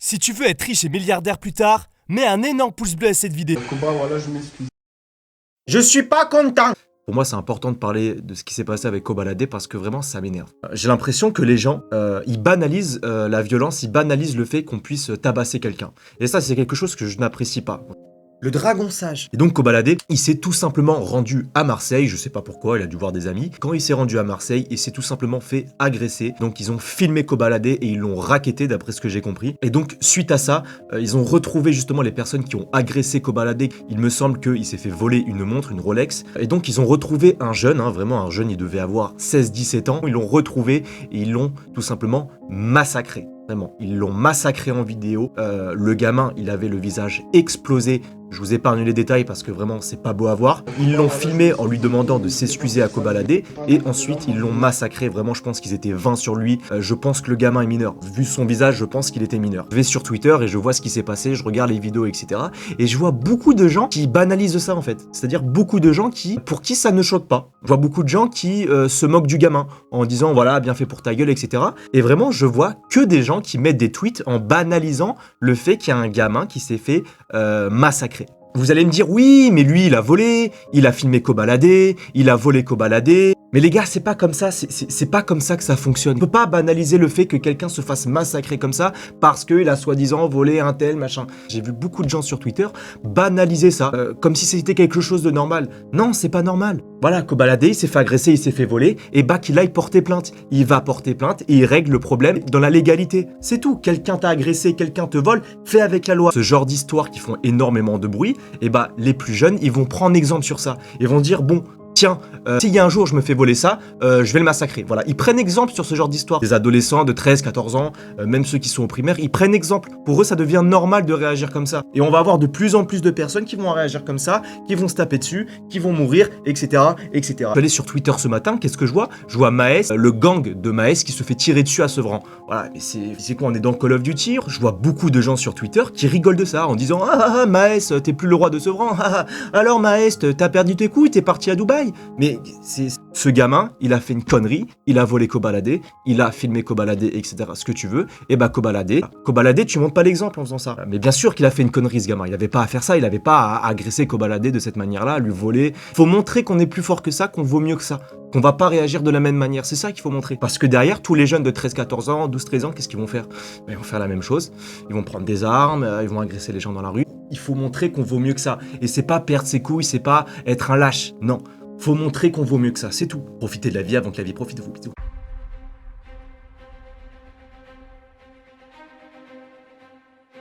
Si tu veux être riche et milliardaire plus tard, mets un énorme pouce bleu à cette vidéo. Voilà, je m'excuse. Je suis pas content. Pour moi, c'est important de parler de ce qui s'est passé avec Kobalade parce que vraiment, ça m'énerve. J'ai l'impression que les gens, ils banalisent la violence, ils banalisent le fait qu'on puisse tabasser quelqu'un. Et ça, c'est quelque chose que je n'apprécie pas. Le dragon sage. Et donc Kobalade, il s'est tout simplement rendu à Marseille, je sais pas pourquoi, il a dû voir des amis. Quand il s'est rendu à Marseille, il s'est tout simplement fait agresser. Donc ils ont filmé Kobalade et ils l'ont racketté d'après ce que j'ai compris. Et donc suite à ça, ils ont retrouvé justement les personnes qui ont agressé Kobalade. Il me semble qu'il s'est fait voler une montre, une Rolex. Et donc ils ont retrouvé un jeune, vraiment un jeune, il devait avoir 16-17 ans. Ils l'ont retrouvé et ils l'ont tout simplement massacré. Vraiment, ils l'ont massacré en vidéo. Le gamin, il avait le visage explosé. Je vous épargne les détails parce que vraiment, c'est pas beau à voir. Ils l'ont filmé en lui demandant de s'excuser à Kobalade et ensuite, ils l'ont massacré. Vraiment, je pense qu'ils étaient 20 sur lui. Je pense que le gamin est mineur. Vu son visage, je pense qu'il était mineur. Je vais sur Twitter et je vois ce qui s'est passé, je regarde les vidéos, etc. Et je vois beaucoup de gens qui banalisent ça, en fait. C'est-à-dire beaucoup de gens pour qui ça ne choque pas. Je vois beaucoup de gens qui se moquent du gamin en disant, voilà, bien fait pour ta gueule, etc. Et vraiment, je vois que des gens qui mettent des tweets en banalisant le fait qu'il y a un gamin qui s'est fait massacrer. Vous allez me dire, oui, mais lui, il a volé, il a filmé Kobalade, il a volé Kobalade. Mais les gars, c'est pas comme ça, c'est pas comme ça que ça fonctionne. On peut pas banaliser le fait que quelqu'un se fasse massacrer comme ça parce qu'il a soi-disant volé un tel, machin. J'ai vu beaucoup de gens sur Twitter banaliser ça, comme si c'était quelque chose de normal. Non, c'est pas normal. Voilà, Kobalade, il s'est fait agresser, il s'est fait voler, et bah qu'il aille porter plainte. Il va porter plainte et il règle le problème dans la légalité. C'est tout. Quelqu'un t'a agressé, quelqu'un te vole, fais avec la loi. Ce genre d'histoires qui font énormément de bruit, et bah les plus jeunes, ils vont prendre exemple sur ça. Ils vont dire, bon, tiens, s'il y a un jour je me fais voler ça, je vais le massacrer. Voilà, ils prennent exemple sur ce genre d'histoire. Des adolescents de 13, 14 ans, même ceux qui sont au primaire, ils prennent exemple. Pour eux, ça devient normal de réagir comme ça. Et on va avoir de plus en plus de personnes qui vont réagir comme ça, qui vont se taper dessus, qui vont mourir, etc., etc. Je suis allé sur Twitter ce matin, qu'est-ce que je vois? Je vois Maes, le gang de Maes qui se fait tirer dessus à Sevran. Voilà, et c'est quoi, on est dans Call of Duty? Je vois beaucoup de gens sur Twitter qui rigolent de ça en disant, ah Maes, t'es plus le roi de Sevran. Alors Maes, t'as perdu tes couilles, t'es parti à Dubaï. Mais ce gamin, il a fait une connerie, il a volé Kobalade, il a filmé Kobalade, etc. Ce que tu veux, et bah Kobalade, tu montres pas l'exemple en faisant ça. Mais bien sûr qu'il a fait une connerie, ce gamin. Il avait pas à faire ça, il avait pas à agresser Kobalade de cette manière-là, à lui voler. Faut montrer qu'on est plus fort que ça, qu'on vaut mieux que ça, qu'on va pas réagir de la même manière. C'est ça qu'il faut montrer. Parce que derrière, tous les jeunes de 13-14 ans, 12-13 ans, qu'est-ce qu'ils vont faire? Ils vont faire la même chose. Ils vont prendre des armes, ils vont agresser les gens dans la rue. Il faut montrer qu'on vaut mieux que ça. Et c'est pas perdre ses couilles, c'est pas être un lâche. Non. Faut montrer qu'on vaut mieux que ça, c'est tout. Profitez de la vie avant que la vie profite de vous. Bisous.